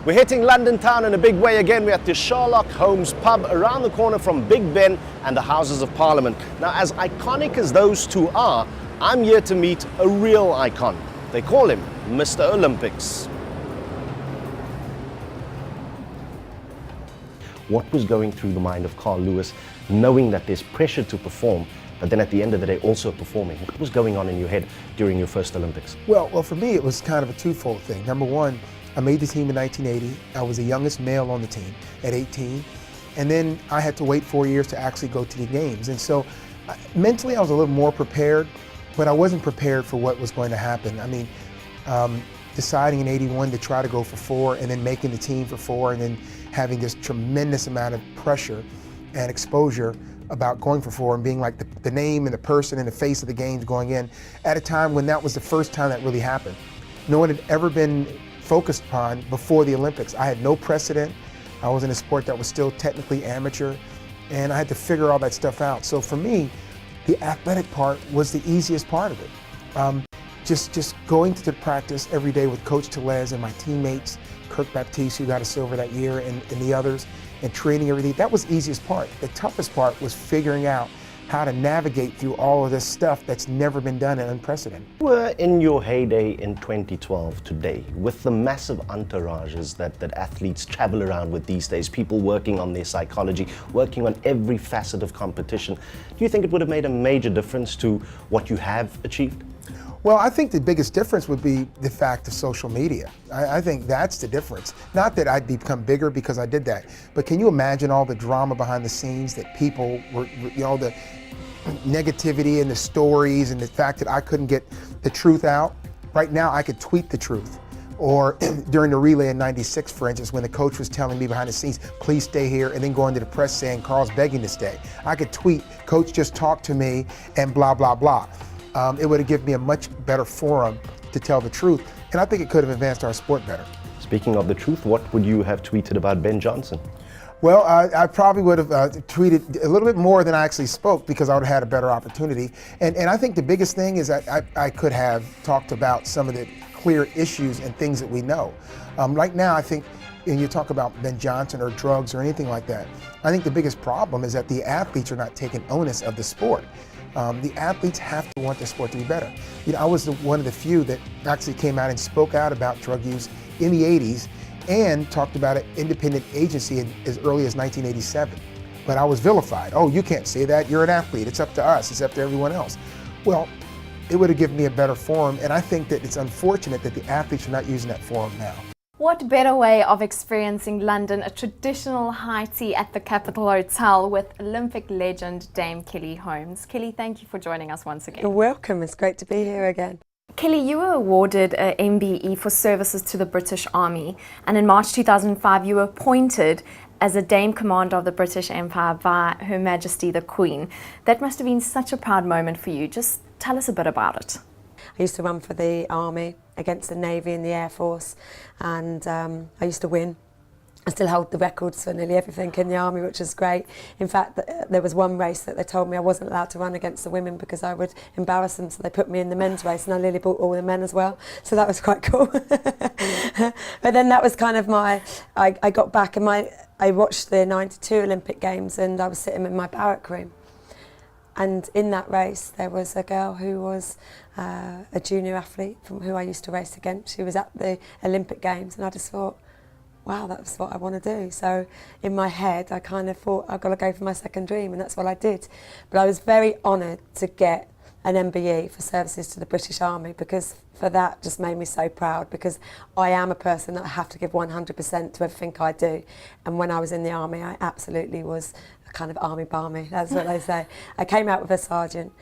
We're hitting London town in a big way again. We're at the Ryk Holmes pub around the corner from Big Ben and the Houses of Parliament. Now, as iconic as those two are, I'm here to meet a real icon. They call him Mr. Olympics. What was going through the mind of Carl Lewis, knowing that there's pressure to perform, but then at the end of the day also performing? What was going on in your head during your first Olympics? Well, for me it was kind of a twofold thing. Number one, I made the team in 1980. I was the youngest male on the team at 18. And then I had to wait 4 years to actually go to the games. And so mentally I was a little more prepared, but I wasn't prepared for what was going to happen. I mean, deciding in 81 to try to go for 4 and then making the team for 4 and then having this tremendous amount of pressure and exposure about going for 4 and being like the name and the person and the face of the games going in at a time when that was the first time that really happened. No one had ever been focused upon before the Olympics. I had no precedent. I was in a sport that was still technically amateur, and I had to figure all that stuff out. So for me, the athletic part was the easiest part of it. Just going to the practice every day with Coach Tellez and my teammates, Kirk Baptiste, who got a silver that year, and the others, and training every day, that was the easiest part. The toughest part was figuring out how to navigate through all of this stuff that's never been done and unprecedented. You were in your heyday in 2012 today, with the massive entourages that athletes travel around with these days, people working on their psychology, working on every facet of competition. Do you think it would have made a major difference to what you have achieved? Well, I think the biggest difference would be the fact of social media. I think that's the difference. Not that I'd become bigger because I did that, but can you imagine all the drama behind the scenes that people were, the negativity and the stories and the fact that I couldn't get the truth out? Right now, I could tweet the truth. Or during the relay in '96, for instance, when the coach was telling me behind the scenes, please stay here, and then going to the press saying, Carl's begging to stay. I could tweet, Coach just talked to me, and blah, blah, blah. It would have given me a much better forum to tell the truth, and I think it could have advanced our sport better. Speaking of the truth, what would you have tweeted about Ben Johnson? Well, I probably would have tweeted a little bit more than I actually spoke because I would have had a better opportunity. And I think the biggest thing is that I could have talked about some of the clear issues and things that we know. Right now, I think when you talk about Ben Johnson or drugs or anything like that, I think the biggest problem is that the athletes are not taking onus of the sport. The athletes have to want the sport to be better. I was one of the few that actually came out and spoke out about drug use in the 80s and talked about an independent agency as early as 1987. But I was vilified. Oh, you can't say that, you're an athlete, it's up to us, it's up to everyone else. Well, it would have given me a better forum, and I think that it's unfortunate that the athletes are not using that forum now. What better way of experiencing London, a traditional high tea at the Capitol Hotel with Olympic legend Dame Kelly Holmes. Kelly, thank you for joining us once again. You're welcome, it's great to be here again. Kelly, you were awarded a MBE for services to the British Army, and in March 2005 you were appointed as a Dame Commander of the British Empire by Her Majesty the Queen. That must have been such a proud moment for you. Just tell us a bit about it. I used to run for the Army against the Navy and the Air Force, and I used to win. I still hold the records for nearly everything in the Army, which is great. In fact, there was one race that they told me I wasn't allowed to run against the women because I would embarrass them, so they put me in the men's race, and I nearly beat all the men as well. So that was quite cool. But then that was kind of I got back and I watched the '92 Olympic Games, and I was sitting in my barrack room. And in that race, there was a girl who was a junior athlete from who I used to race against. She was at the Olympic Games, and I just thought, wow, that's what I want to do. So in my head, I kind of thought, I've got to go for my second dream, and that's what I did. But I was very honoured to get an MBE for services to the British Army, because for that just made me so proud, because I am a person that I have to give 100% to everything I do. And when I was in the Army, I absolutely was a kind of army barmy, that's what they say. I came out with a sergeant,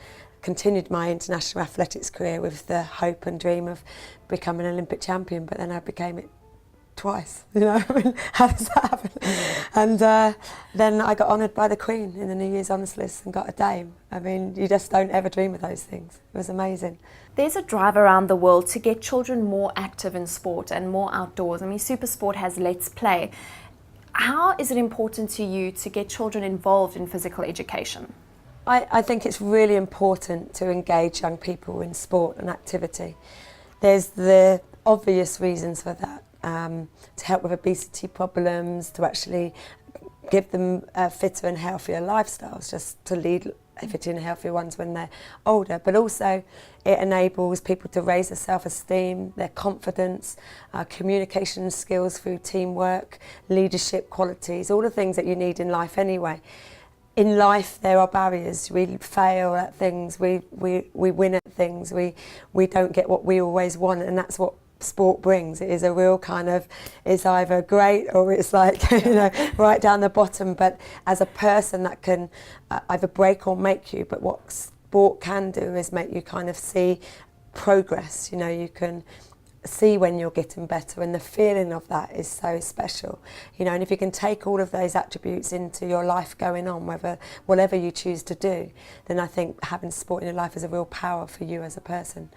continued my international athletics career with the hope and dream of becoming an Olympic champion, but then I became it twice, you know. I mean, how does that happen? And then I got honoured by the Queen in the New Year's Honours List and got a Dame. I mean, you just don't ever dream of those things. It was amazing. There's a drive around the world to get children more active in sport and more outdoors. I mean, Supersport has Let's Play. How is it important to you to get children involved in physical education? I think it's really important to engage young people in sport and activity. There's the obvious reasons for that. to help with obesity problems, to actually give them fitter and healthier lifestyles, just to lead fitter and healthier ones when they're older. But also it enables people to raise their self-esteem, their confidence, communication skills through teamwork, leadership qualities, all the things that you need in life anyway. In life there are barriers. We fail at things, we win at things, we don't get what we always want, and that's what sport brings. It is a real kind of, it's either great or it's like, you know, right down the bottom, but as a person that can either break or make you. But what sport can do is make you kind of see progress. You know, you can see when you're getting better, and the feeling of that is so special, you know. And if you can take all of those attributes into your life going on, whatever you choose to do, then I think having sport in your life is a real power for you as a person.